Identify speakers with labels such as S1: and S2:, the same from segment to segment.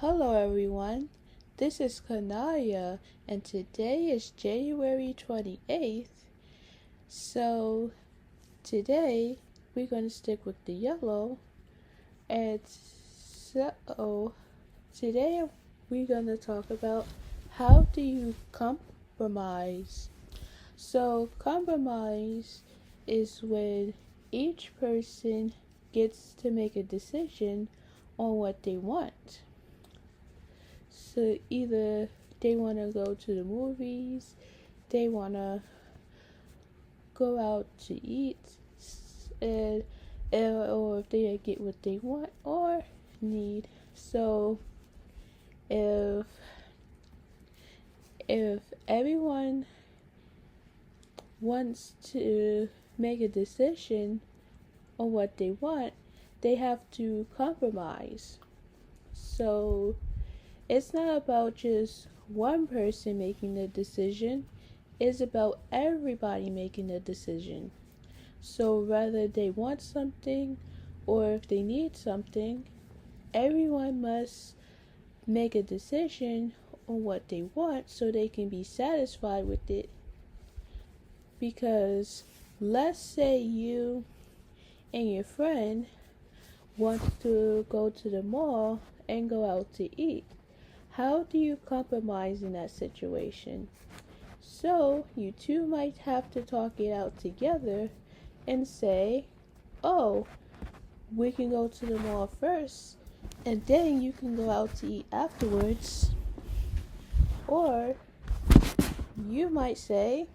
S1: Hello everyone, this is Kanaya and today is January 28th. So today we're going to stick with the yellow and so today we're going to talk about how do you compromise. So compromise is when each person gets to make a decision on what they want. So either they want to go to the movies, they want to go out to eat, and, or if they get what they want or need. So if if everyone wants to make a decision on what they want, they have to compromise. So it's not about just one person making the decision, it's about everybody making the decision. So whether they want something or if they need something, everyone must make a decision on what they want so they can be satisfied with it. Because let's say you and your friend want to go to the mall and go out to eat. How do you compromise in that situation? So, you two might have to talk it out together and say, oh, we can go to the mall first, and then you can go out to eat afterwards. Or, you might say,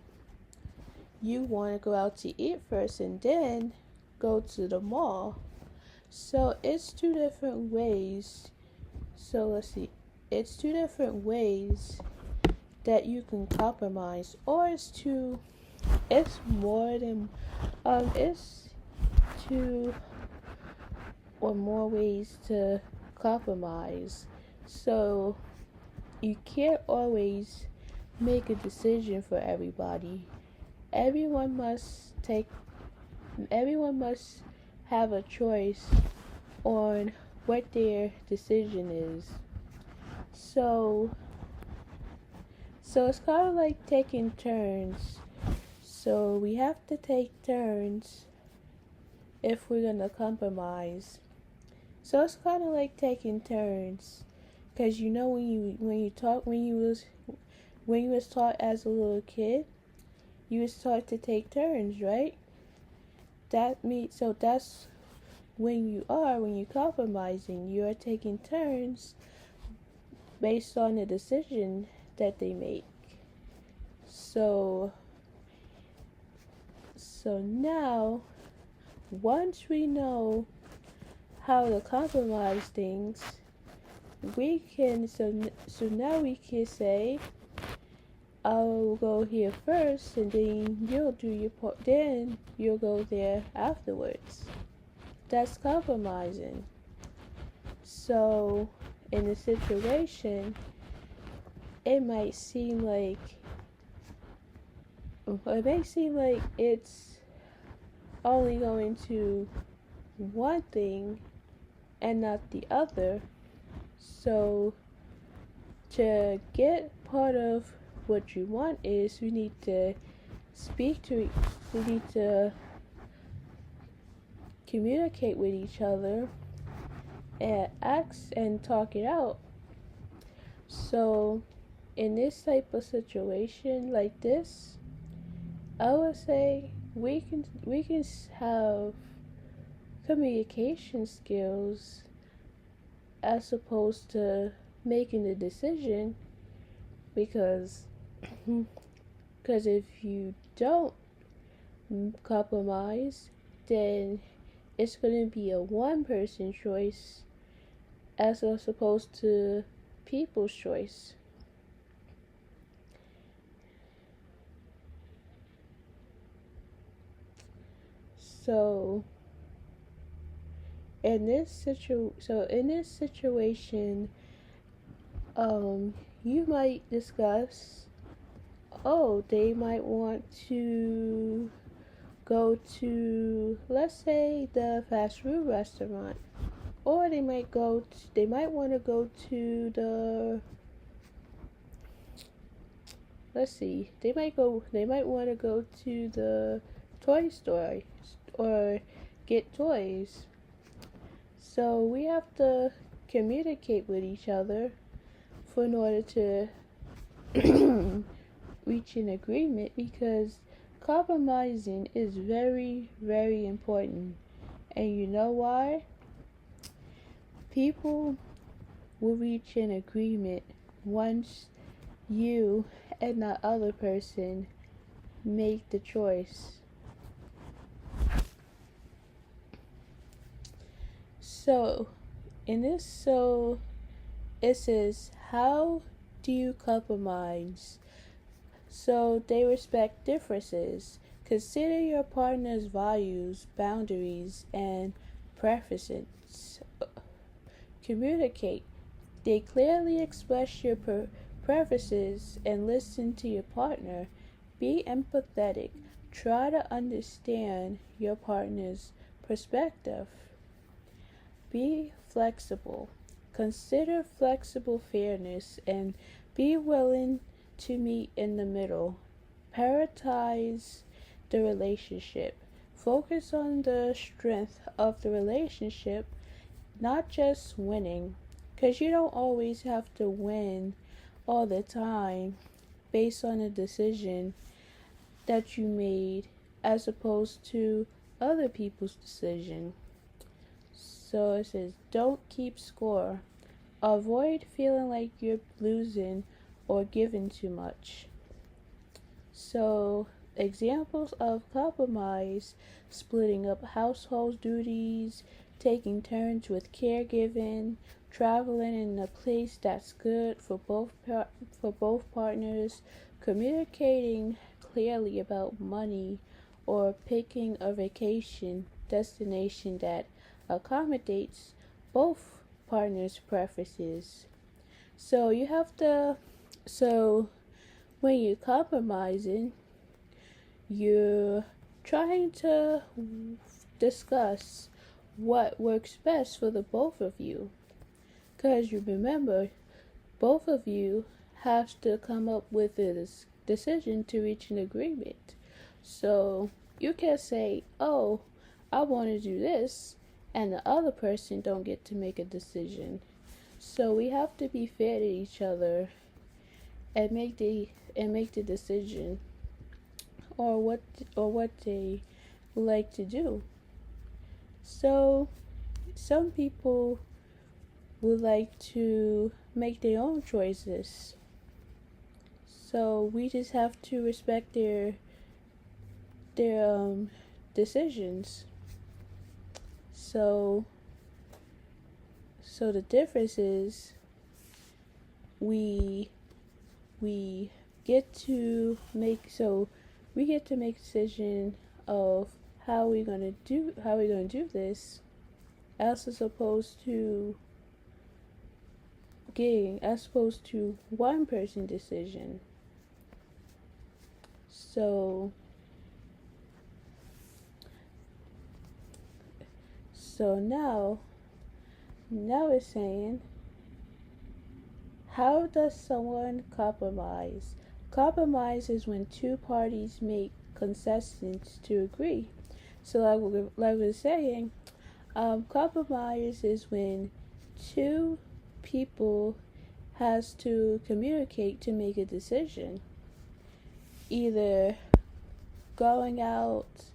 S1: you want to go out to eat first and then go to the mall. So, it's two different ways. So, let's see. It's two different ways that you can compromise, or it's two it's two or more ways to compromise. So you can't always make a decision for everybody. everyone must take everyone must have a choice on what their decision is. So it's kind of like taking turns. So we have to take turns if we're gonna compromise. So it's kind of like taking turns, cause you know when you was taught as a little kid, you was taught to take turns, right? That's when you're compromising, you are taking turns based on the decision that they make. So now, once we know how to compromise things, we can so now we can say, I'll go here first, and then you'll do your part. Then you'll go there afterwards. That's compromising. So in a situation, it may seem like it's only going to one thing and not the other. So to get part of what you want is we need to communicate with each other and ask and talk it out. So in this type of situation like this, I would say we can have communication skills as opposed to making the decision, because if you don't compromise, then it's going to be a one person choice as opposed to people's choice. So in this situation, you might discuss, they might want to go to, let's say, the fast food restaurant, or they might want to go to the, let's see, they might want to go to the toy store or get toys. So we have to communicate with each other in order to reach an agreement, because compromising is very, very important. And you know why? People will reach an agreement once you and the other person make the choice. So, it says, how do you compromise? So they respect differences. Consider your partner's values, boundaries, and preferences. Communicate. They clearly express your preferences and listen to your partner. Be empathetic. Try to understand your partner's perspective. Be flexible. Consider flexible fairness and be willing to meet in the middle. Prioritize the relationship. Focus on the strength of the relationship, not just winning. Because you don't always have to win all the time based on a decision that you made as opposed to other people's decision. So it says, don't keep score. Avoid feeling like you're losing or giving too much. So, examples of compromise: splitting up household duties, taking turns with caregiving, traveling in a place that's good for both partners, communicating clearly about money, or picking a vacation destination that accommodates both partners' preferences. So you have to, so when you're compromising, you're trying to discuss what works best for the both of you. Because you remember, both of you have to come up with a decision to reach an agreement. So you can't say, oh, I want to do this, and the other person don't get to make a decision. So we have to be fair to each other and make the decision, or what they like to do. So some people would like to make their own choices. So we just have to respect their decisions. So the difference is we get to make a decision of how we're gonna do this, as opposed to one person decision. So now it's saying, how does someone compromise? Compromise is when two parties make concessions to agree. So like I was saying, compromise is when two people has to communicate to make a decision. Either going out,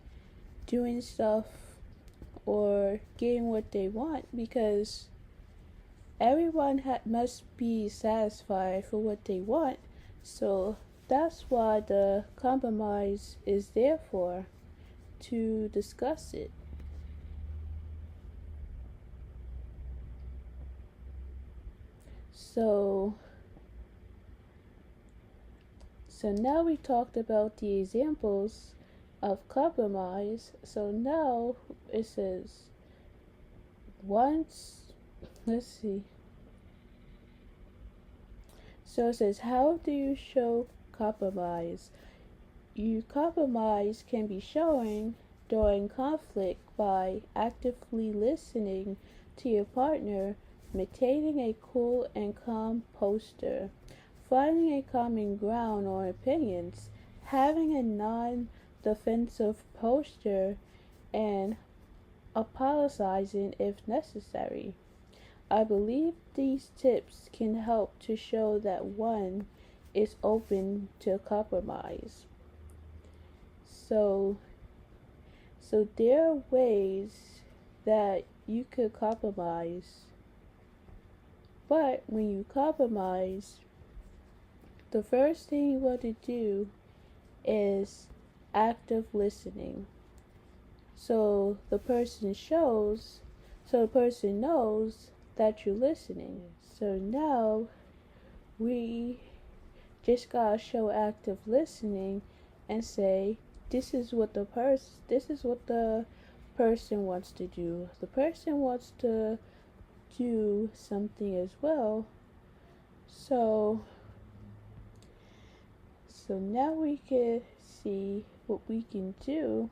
S1: doing stuff, or getting what they want, because everyone must be satisfied for what they want. So that's why the compromise is there for, to discuss it. So now we talked about the examples of compromise. So now it says, let's see. So it says, how do you show compromise? Compromise can be shown during conflict by actively listening to your partner, maintaining a cool and calm posture, finding a common ground on opinions, having a non-defensive posture, and apologizing if necessary. I believe these tips can help to show that one is open to compromise. So, so there are ways that you could compromise. But when you compromise, the first thing you want to do is active listening. So the person knows that you're listening. So now we just gotta show active listening and say, this is what the person wants to do. The person wants to do something as well. So now we can see what we can do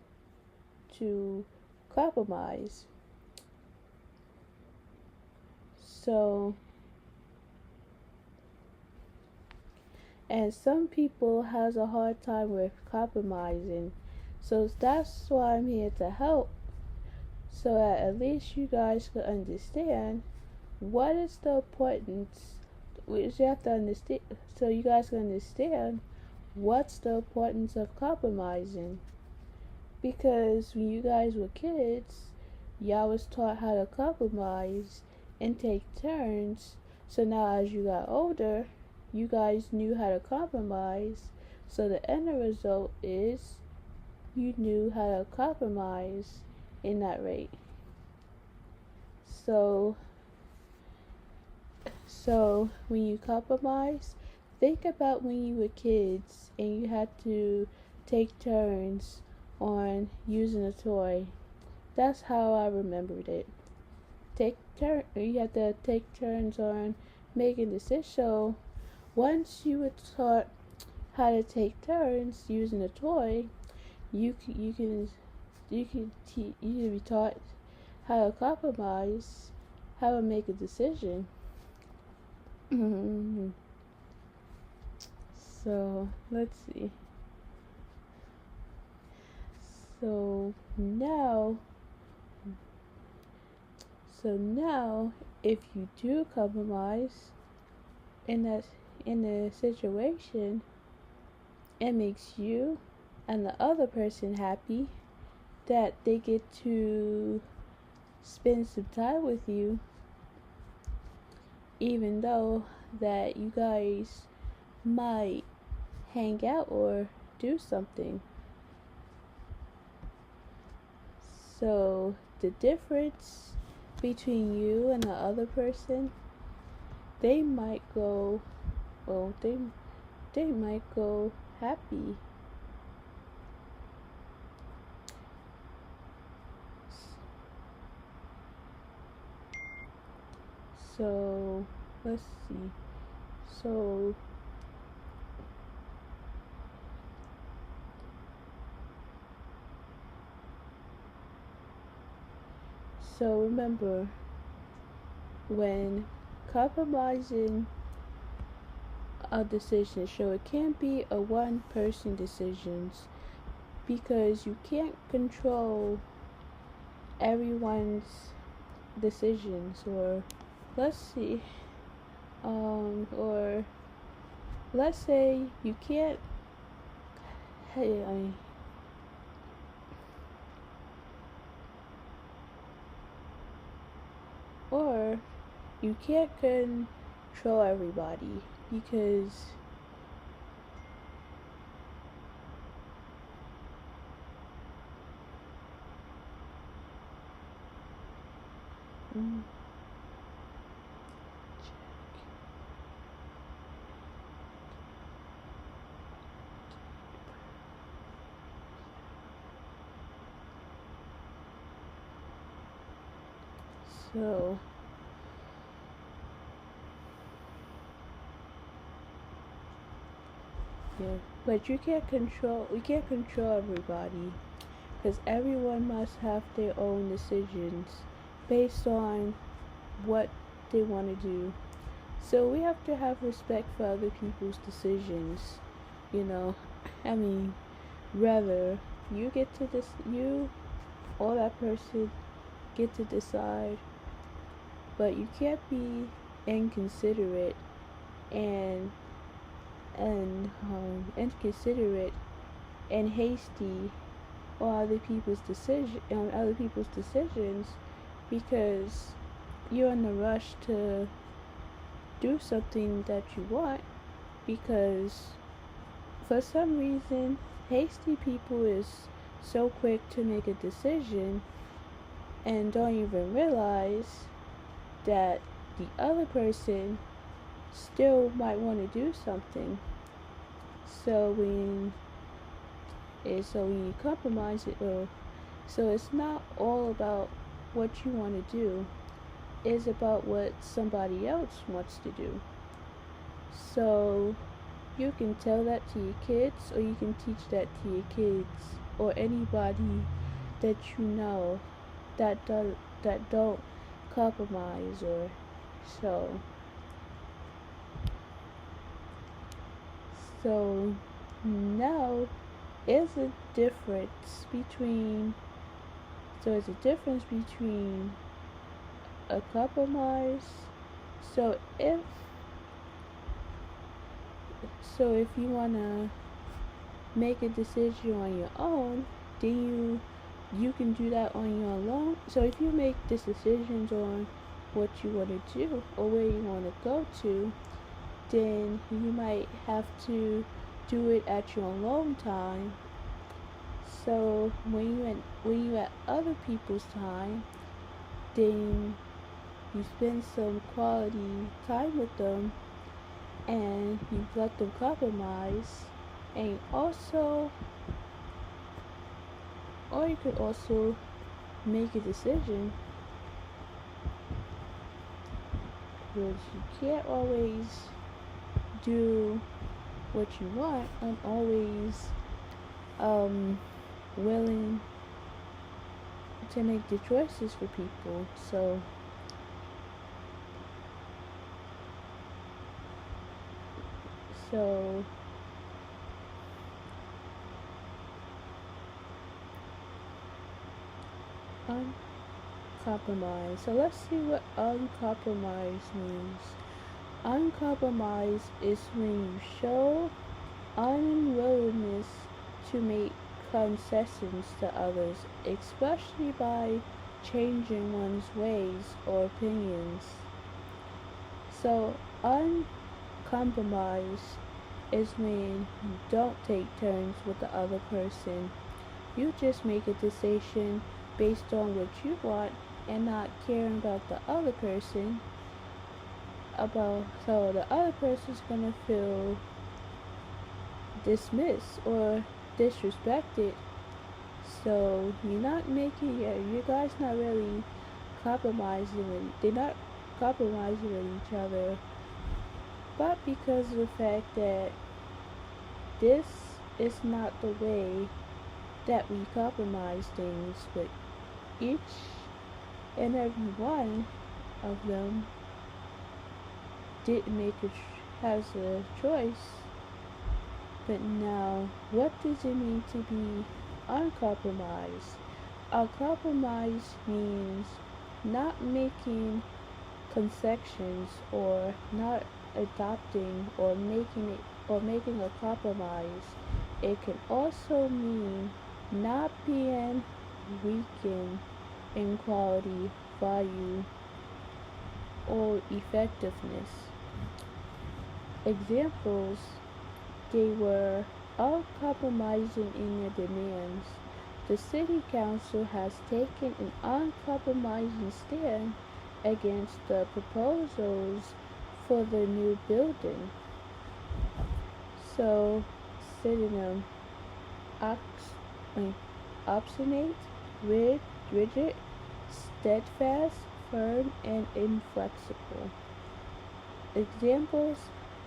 S1: to compromise. So, and some people has a hard time with compromising. So that's why I'm here to help. So that at least you guys can understand what is the importance. You have to understand, so you guys can understand what's the importance of compromising. Because when you guys were kids, y'all was taught how to compromise and take turns. So now as you got older, you guys knew how to compromise. So the end result is you knew how to compromise in that rate. So when you compromise, think about when you were kids and you had to take turns on using a toy. That's how I remembered it. You had to take turns on making decisions. So once you were taught how to take turns using a toy, you can be taught how to compromise, how to make a decision. So let's see. So now, if you do compromise in a situation, it makes you and the other person happy that they get to spend some time with you, even though that you guys might hang out or do something. So the difference between you and the other person, they might go happy. So let's see. So remember, when compromising a decision, so it can't be a one person decisions, because you can't control everyone's decisions. Or let's see, or let's say you can't, or you can't control everybody, because so yeah, but we can't control everybody, because everyone must have their own decisions based on what they want to do. So we have to have respect for other people's decisions. You know, I mean, rather you get to you or that person get to decide, but you can't be inconsiderate and inconsiderate and hasty on other people's decisions because you're in a rush to do something that you want, because for some reason hasty people is so quick to make a decision and don't even realize that the other person still might want to do something. So when you compromise it, so it's not all about what you want to do. It's about what somebody else wants to do. So you can tell that to your kids, or you can teach that to your kids or anybody that you know that don't compromise or so. So now is a difference between so it's a difference between a compromise. So if you wanna make a decision on your own, then you can do that on your own. So if you make these decisions on what you want to do or where you want to go to, then you might have to do it at your own time. So when you at other people's time, then you spend some quality time with them and you let them compromise, and also, or you could also make a decision, because you can't always do what you want and always willing to make the choices for people. So uncompromised. So let's see what uncompromised means. Uncompromised is when you show unwillingness to make concessions to others, especially by changing one's ways or opinions. So uncompromised is when you don't take turns with the other person. You just make a decision based on what you want and not caring about the other person. So the other person's gonna feel dismissed or disrespected. So you guys not really they're not compromising with each other, but because of the fact that this is not the way that we compromise things with each and every one of them didn't has a choice. But now, what does it mean to be uncompromised? Uncompromised means not making concessions or not adopting or making a compromise. It can also mean not being weakened in quality, value, or effectiveness. Examples: they were uncompromising in their demands. The city council has taken an uncompromising stand against the proposals for the new building. So, synonym: obstinate, rigid, steadfast, firm, and inflexible. Examples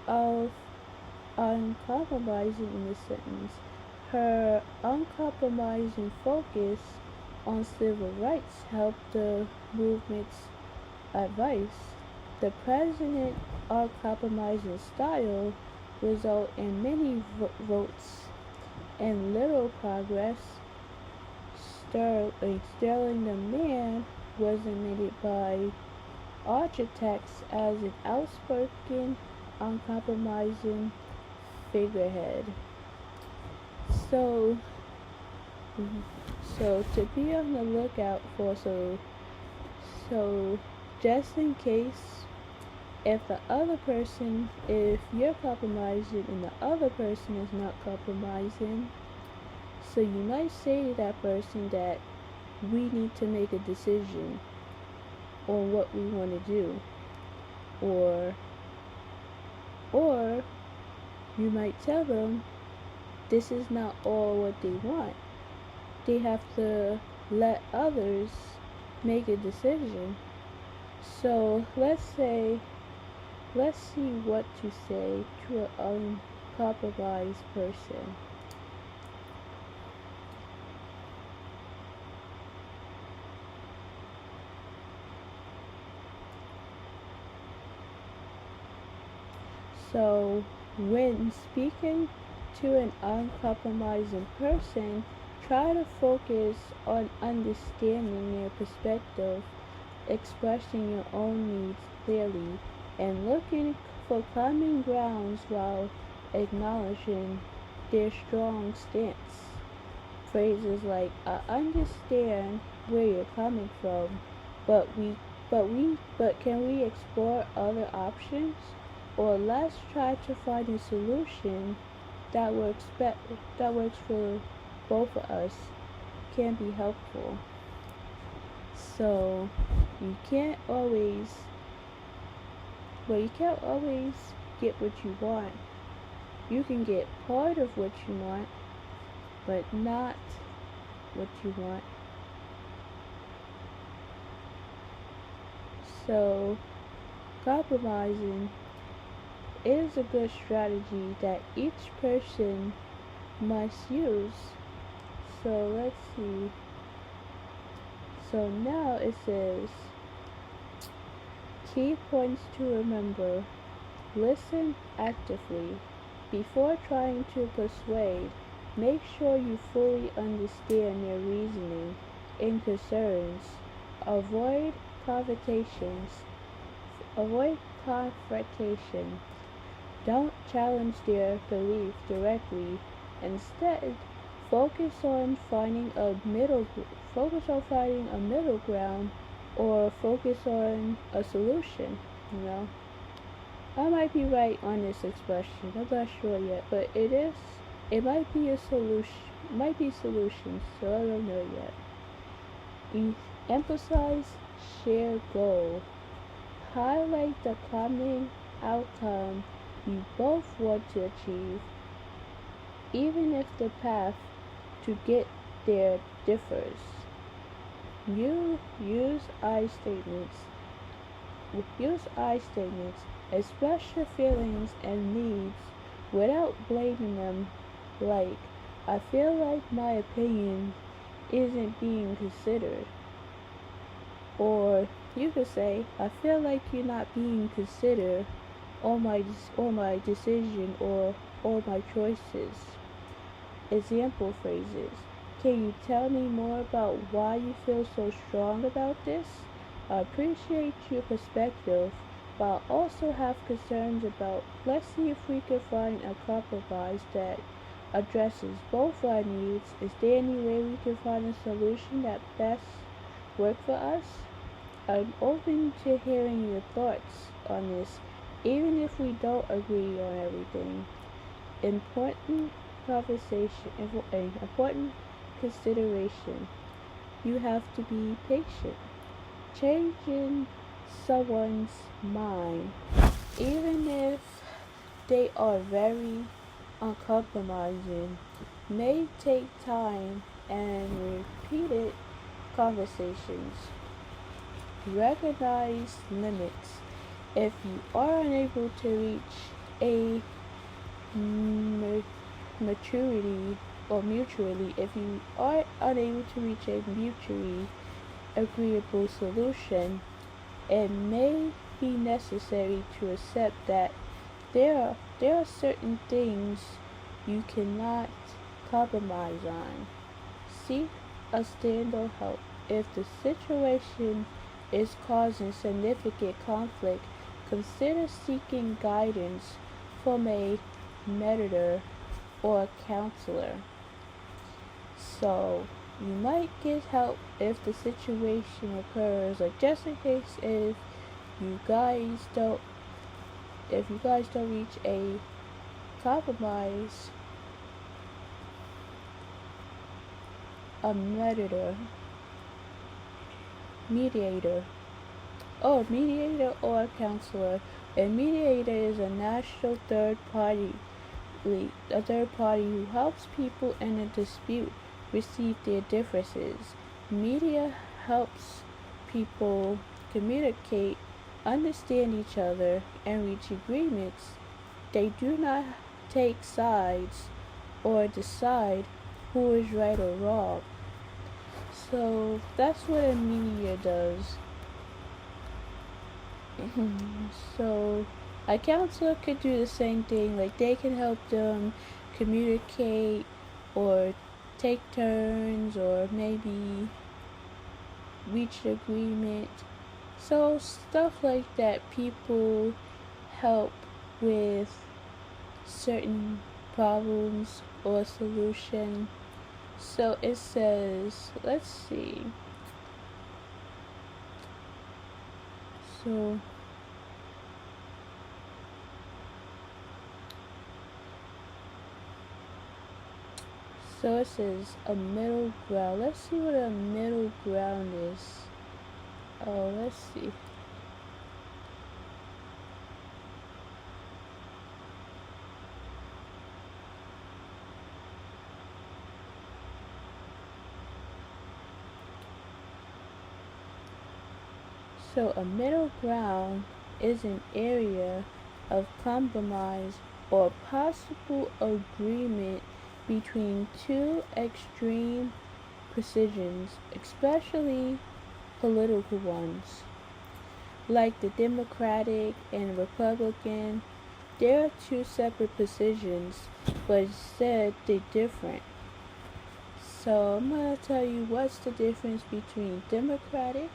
S1: of uncompromising in this sentence: her uncompromising focus on civil rights helped the movement's advice. The president uncompromising style result in many votes and little progress. Sterling the Man was admitted by architects as an outspoken, uncompromising figurehead. So, to be on the lookout for so just in case if you're compromising and the other person is not compromising, so you might say to that person that we need to make a decision on what we want to do, or you might tell them this is not all what they want. They have to let others make a decision. So let's see what to say to an uncompromised person. So when speaking to an uncompromising person, try to focus on understanding their perspective, expressing your own needs clearly, and looking for common grounds while acknowledging their strong stance. Phrases like "I understand where you're coming from, but can we explore other options?" Or "Let's try to find a solution that works for both of us," can be helpful. So you can't always get what you want. You can get part of what you want, but not what you want. So compromising is a good strategy that each person must use. So let's see. So now it says, key points to remember. Listen actively. Before trying to persuade, make sure you fully understand their reasoning and concerns. Avoid confrontation. Don't challenge their belief directly. Instead, focus on finding a middle ground, or focus on a solution. I might be right on this expression. I'm not sure yet, but it might be a solution. Might be solutions, so I don't know yet. Emphasize shared goal. Highlight the common outcome you both want to achieve, even if the path to get there differs. You use I statements. Express your feelings and needs without blaming them, like, "I feel like my opinion isn't being considered." Or you could say, "I feel like you're not being considered on my decision or my choices." Example phrases. "Can you tell me more about why you feel so strong about this? I appreciate your perspective, but I also have concerns about. Let's see if we can find a compromise that addresses both our needs. Is there any way we can find a solution that best works for us? I'm open to hearing your thoughts on this, even if we don't agree on everything." Important consideration. You have to be patient. Changing someone's mind, even if they are very uncompromising, may take time and repeated conversations. Recognize limits. If you are unable to reach a if you are unable to reach a mutually agreeable solution, it may be necessary to accept that there are certain things you cannot compromise on. Seek a standard help. If the situation is causing significant conflict, consider seeking guidance from a mediator or a counselor. So you might get help if the situation occurs, like just in case you guys don't if you guys don't reach a compromise, a mediator or a counselor. A mediator is a national a third party who helps people in a dispute receive their differences. Media helps people communicate, understand each other, and reach agreements. They do not take sides or decide who is right or wrong. So that's what a media does. So a counselor could do the same thing, like they can help them communicate or take turns or maybe reach an agreement. So stuff like that, people help with certain problems or solution. So it says, let's see. So it says a middle ground. Let's see what a middle ground is. Oh, let's see. So a middle ground is an area of compromise or possible agreement between two extreme positions, especially political ones. Like the Democratic and Republican, there are two separate positions, but instead they're different. So I'm going to tell you what's the difference between Democratic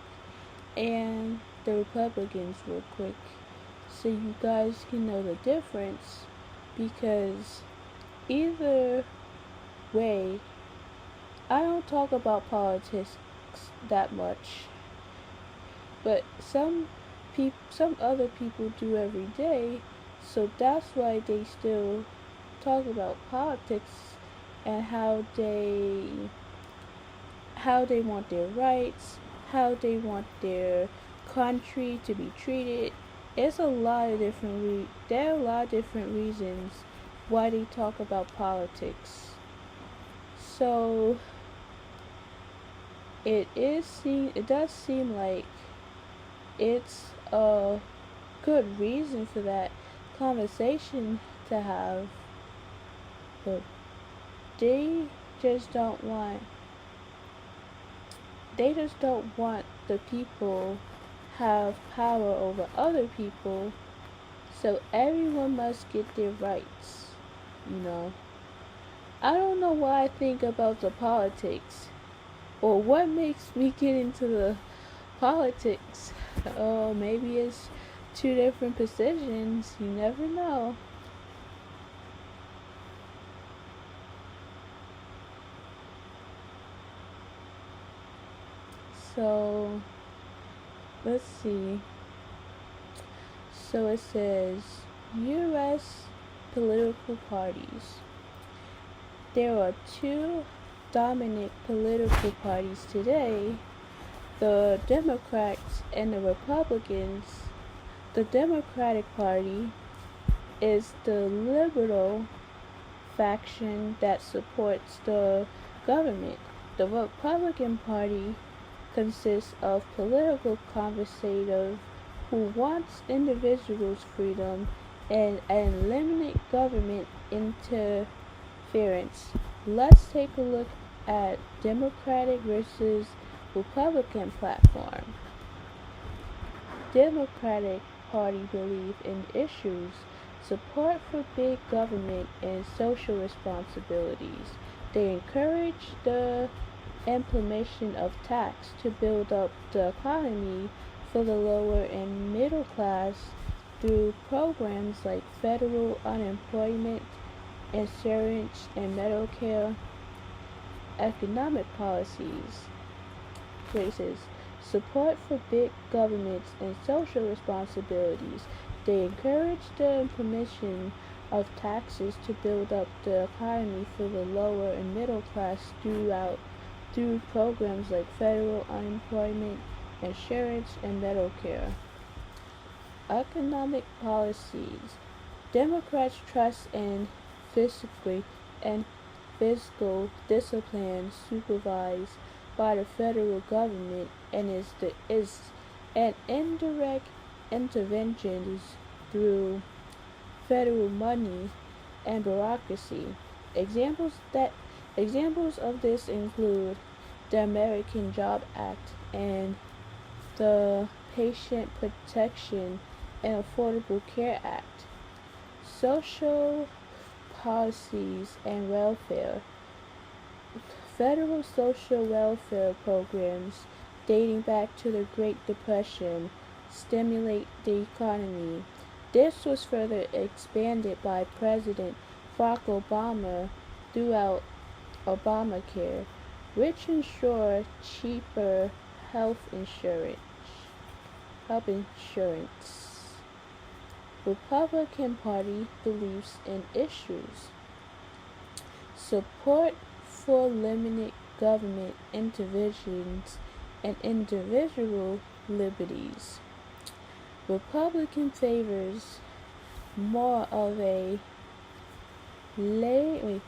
S1: and the Republicans real quick, so you guys can know the difference, because either way, I don't talk about politics that much, but some other people do every day, so that's why they still talk about politics and how they want their rights, how they want their country to be treated. There are a lot of different reasons why they talk about politics. So it does seem like it's a good reason for that conversation to have, but they just don't want the people have power over other people, so everyone must get their rights, you know. I don't know why I think about the politics, or what makes me get into the politics. Oh, maybe it's two different positions, you never know. So let's see. So it says U.S. political parties. There are two dominant political parties today, the Democrats and the Republicans. The Democratic Party is the liberal faction that supports the government. The Republican Party consists of political conservatives who wants individuals' freedom and eliminate government interference. Let's take a look at Democratic versus Republican platform. Democratic Party believe in issues, support for big government and social responsibilities. They encourage the implementation of tax to build up the economy for the lower and middle class through programs like federal unemployment insurance and Medicare. Economic policies places support for big governments and social responsibilities. They encourage the implementation of taxes to build up the economy for the lower and middle class through programs like federal unemployment insurance and Medicare. Economic policies. Democrats trust in fiscal and fiscal discipline supervised by the federal government and is indirect interventions through federal money and bureaucracy. Examples that examples of this include the American Job Act and the Patient Protection and Affordable Care Act. Social policies and welfare. Federal social welfare programs dating back to the Great Depression stimulate the economy. This was further expanded by President Barack Obama throughout Obamacare, which ensured cheaper health insurance. Health insurance. Republican Party beliefs and issues. Support for limited government interventions and individual liberties. Republican favors more of a lay.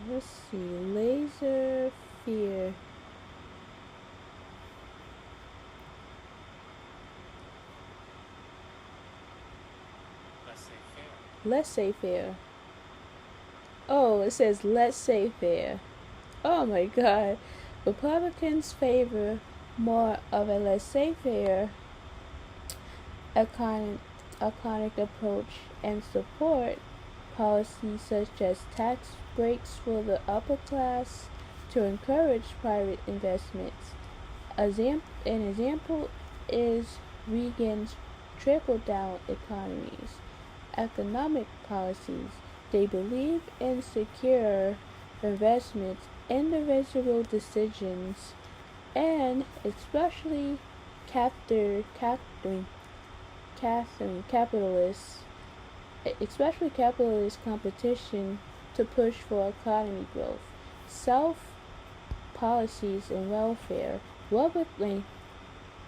S1: Let's see, laser fear. Laissez-faire. Oh, it says laissez-faire. Oh my god. Republicans favor more of a laissez-faire economic approach and support policies such as tax breaks for the upper class to encourage private investments. An example is Reagan's trickle-down economic policies. They believe in secure investments, individual decisions, and especially capitalists, especially capitalist competition to push for economy growth. Self policies and welfare.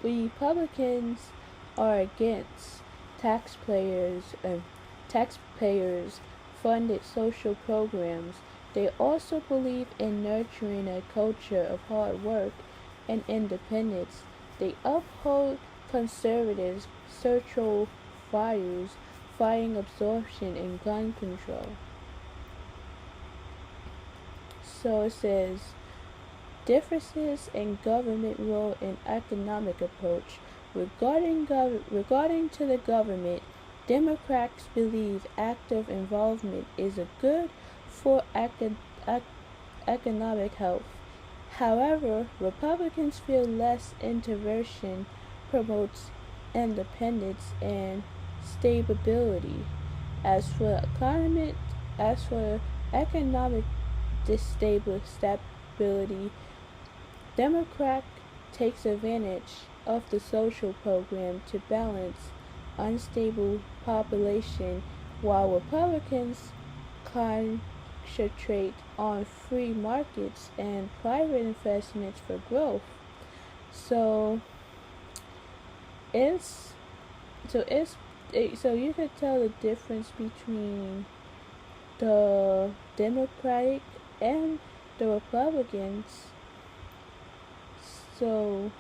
S1: Republicans are against taxpayers funded social programs. They also believe in nurturing a culture of hard work and independence. They uphold conservative social values, fighting absorption and gun control. So it says differences in government role and economic approach. Regarding to the government, Democrats believe active involvement is good for economic health. However, Republicans feel less intervention promotes independence and stability. As for economic stability, Democrat takes advantage of the social program to balance unstable population, while Republicans concentrate on free markets and private investments for growth. So it's so you could tell the difference between the Democratic and the Republicans. So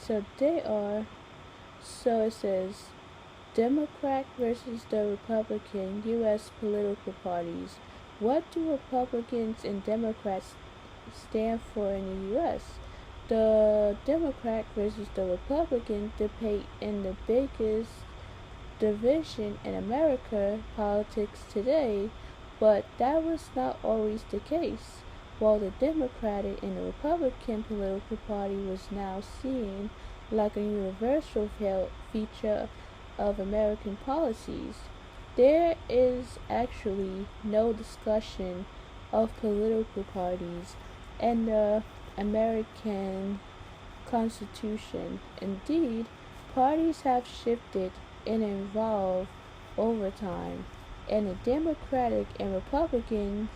S1: So they are, so it says Democrat versus the Republican U.S. political parties. What do Republicans and Democrats stand for in the U.S.? The Democrat versus the Republican debate in the biggest division in America politics today, but that was not always the case. While the Democratic and the Republican political party was now seen like a universal feature of American policies, there is actually no discussion of political parties in the American Constitution. Indeed, parties have shifted and evolved over time, and the Democratic and Republican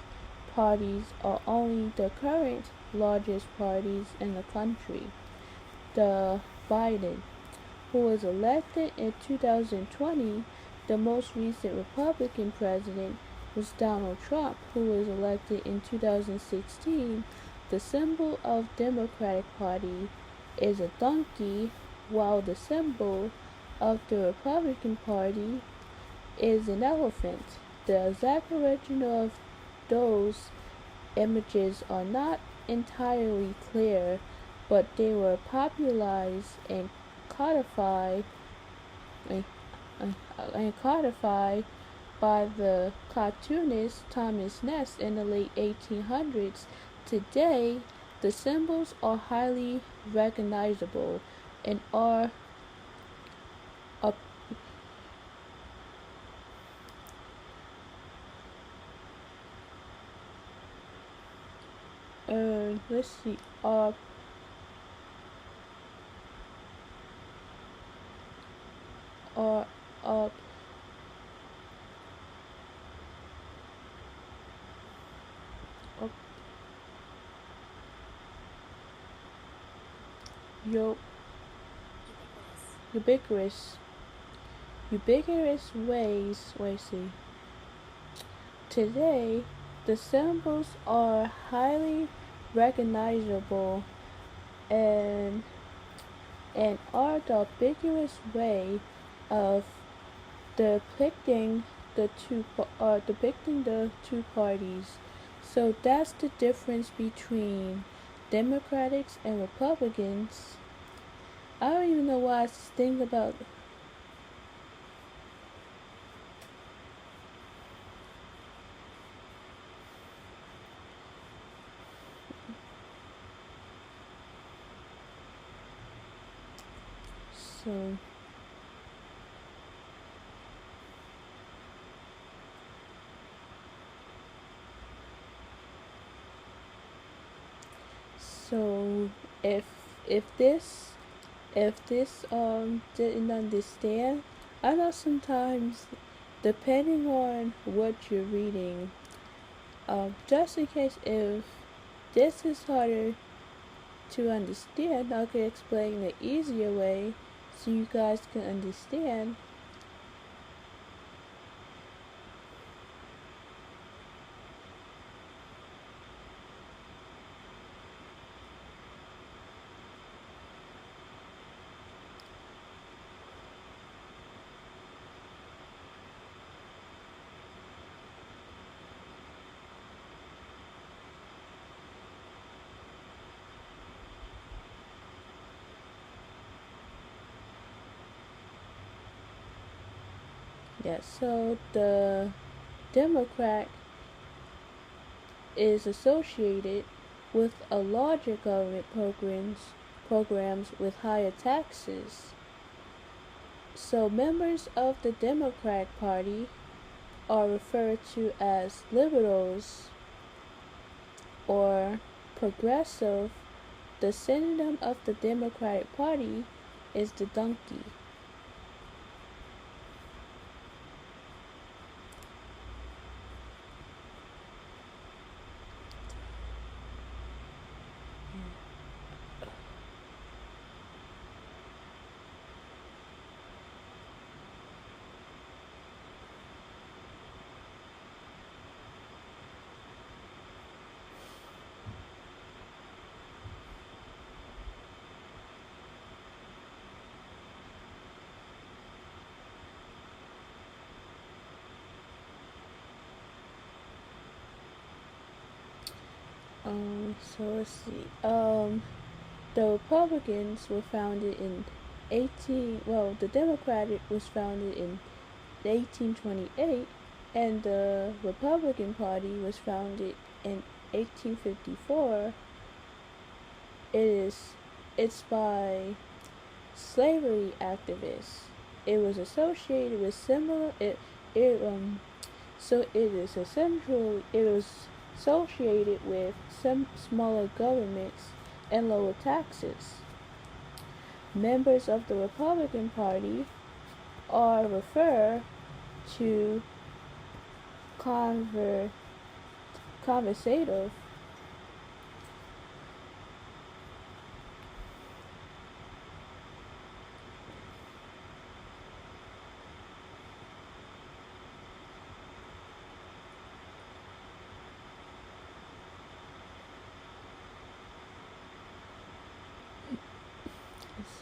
S1: parties are only the current largest parties in the country. The Biden, who was elected in 2020, the most recent Republican president was Donald Trump, who was elected in 2016. The symbol of Democratic Party is a donkey, while the symbol of the Republican Party is an elephant. The exact original of those images are not entirely clear, but they were popularized and codified and, codified by the cartoonist Thomas Ness in the late 1800s. Today, the symbols are highly recognizable and are up. Let's see. Are up. Up. Yo. Ubiquitous. Ubiquitous ways. Wait, see. Today, the symbols are highly recognizable and are the ubiquitous way of depicting the two parties. So that's the difference between Democrats and Republicans. I don't even know why I think about. So so if this didn't understand, I know sometimes depending on what you're reading, just in case if this is harder to understand, I could explain the easier way so you guys can understand. Yeah, so the Democrat is associated with a larger government programs with higher taxes. So members of the Democratic Party are referred to as liberals or progressive. The synonym of the Democratic Party is the donkey. So let's see. The Republicans were founded in the Democratic was founded in 1828, and the Republican Party was founded in 1854. It's by slavery activists. It was associated with similar it so it is essentially it was associated with some smaller governments and lower taxes. Members of the Republican Party are referred to conservative.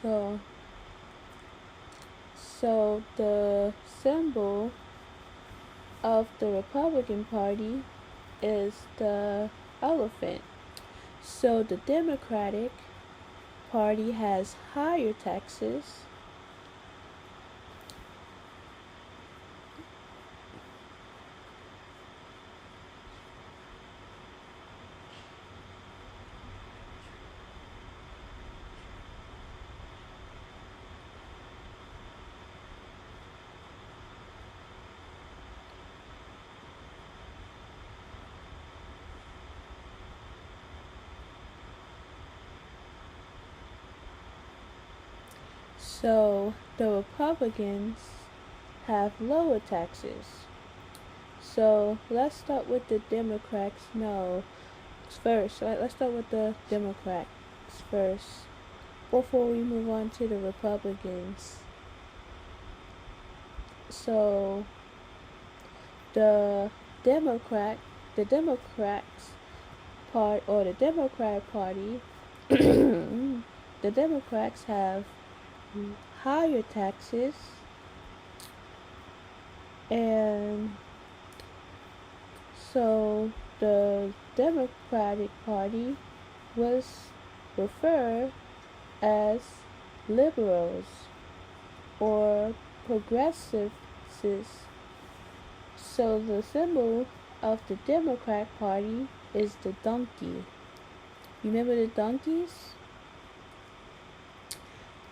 S1: So, so the symbol of the Republican Party is the elephant. So the Democratic Party has higher taxes. So the Republicans have lower taxes. So let's start with the Democrats. No, first. Let's start with the Democrats first before we move on to the Republicans. So the Democrats part or the Democrat Party, the Democrats have higher taxes, and so the Democratic Party was referred as liberals or progressives. So the symbol of the Democrat Party is the donkey. You remember the donkeys?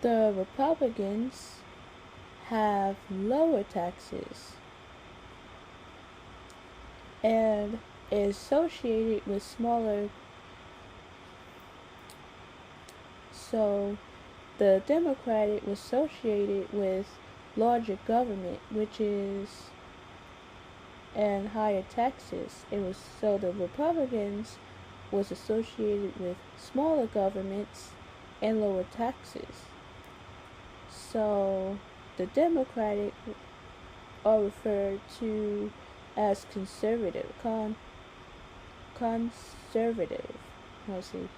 S1: The Republicans have lower taxes and is associated with smaller. So the Democratic was associated with larger government, which is and higher taxes. It was so the Republicans was associated with smaller governments and lower taxes. So the Democratic are referred to as conservative. Conservative. Let's see.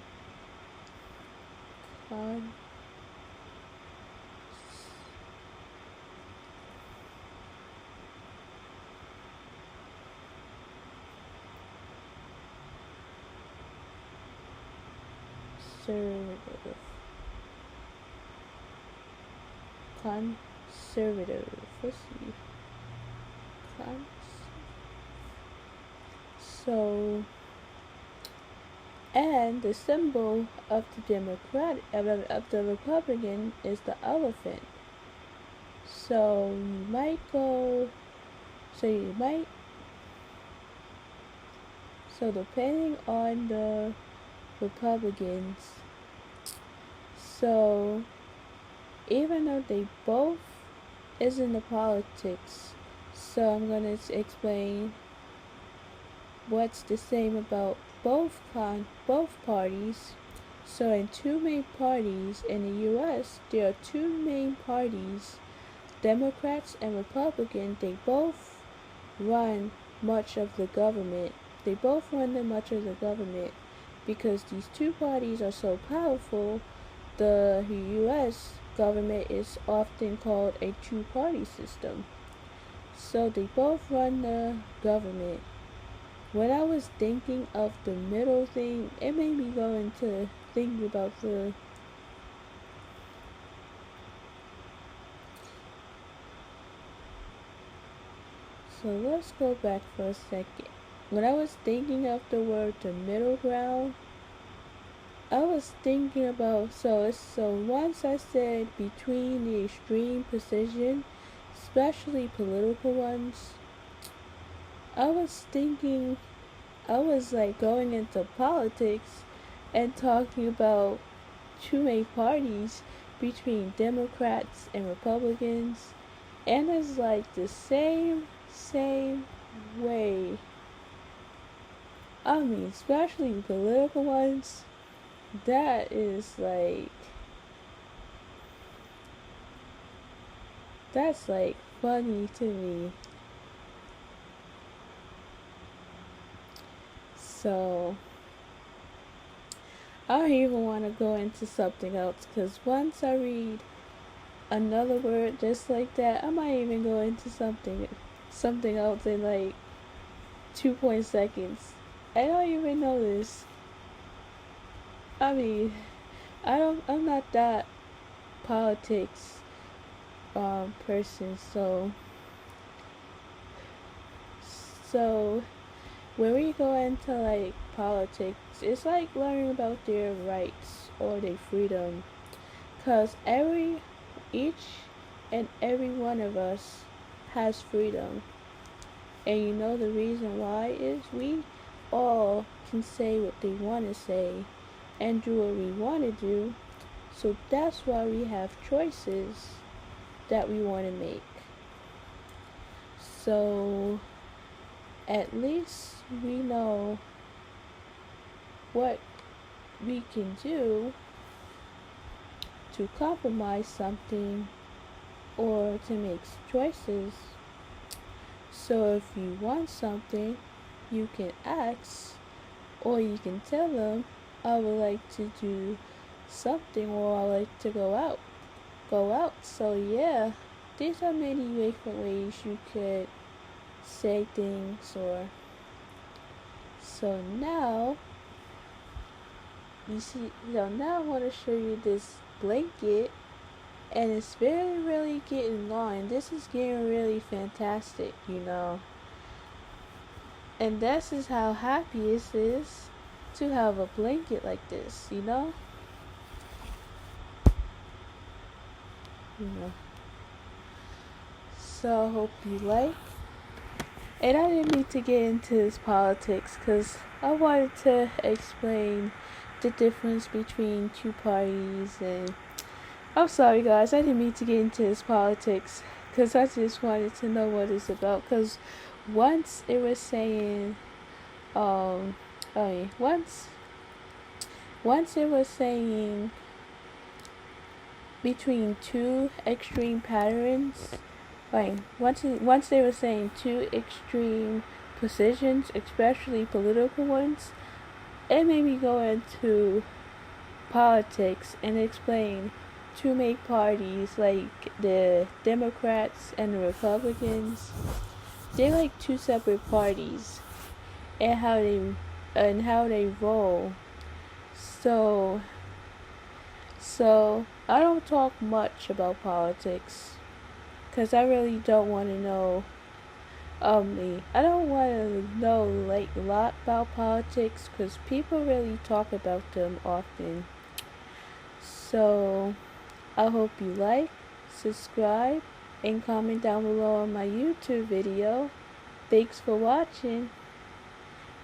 S1: Conservative. Conservative. Let's see. So, and the symbol of the Republican is the elephant. So you might go. So you might. So depending on the Republicans. So even though they both is in the politics, so I'm gonna explain what's the same about both parties. So in two main parties in the U.S., there are two main parties, Democrats and Republicans. They both run much of the government. They both run much of the government because these two parties are so powerful. The U.S. government is often called a two-party system. So they both run the government. when I was thinking of the middle thing, it made me go into thinking about the. So let's go back for a second. When I was thinking of the word the middle ground, I was thinking about so once I said between the extreme position, especially political ones, I was thinking I was like going into politics and talking about two main parties between Democrats and Republicans, and it's like the same way. I mean, especially the political ones, that is like that's like funny to me. So I don't even want to go into something else because once I read another word just like that, I might even go into something else in like 2 seconds. I don't even know this. I mean, I'm not that politics person, so when we go into like politics, it's like learning about their rights or their freedom, cause each and every one of us has freedom, and you know the reason why is we all can say what they want to say and do what we want to do. So that's why we have choices that we want to make. So at least we know what we can do to compromise something or to make choices. So if you want something, you can ask or you can tell them, I would like to do something or I like to go out. Go out. So yeah, these are many different ways you could say things or so now you see so now I want to show you this blanket, and it's really getting long. This is getting really fantastic, and this is how happy it is to have a blanket like this. you know so I hope you like. And I didn't need to get into this politics because I wanted to explain the difference between two parties. And I'm sorry, guys, I didn't mean to get into this politics because I just wanted to know what it's about. Because once it was saying, once it was saying between two extreme patterns. Like once they were saying two extreme positions, especially political ones, it made me go into politics and explain two main parties like the Democrats and the Republicans. They're like two separate parties and how they roll. So I don't talk much about politics because I really don't want to know I don't want to know like a lot about politics because people really talk about them often. So I hope you like, subscribe, and comment down below on my YouTube video. Thanks for watching,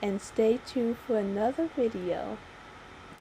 S1: and stay tuned for another video.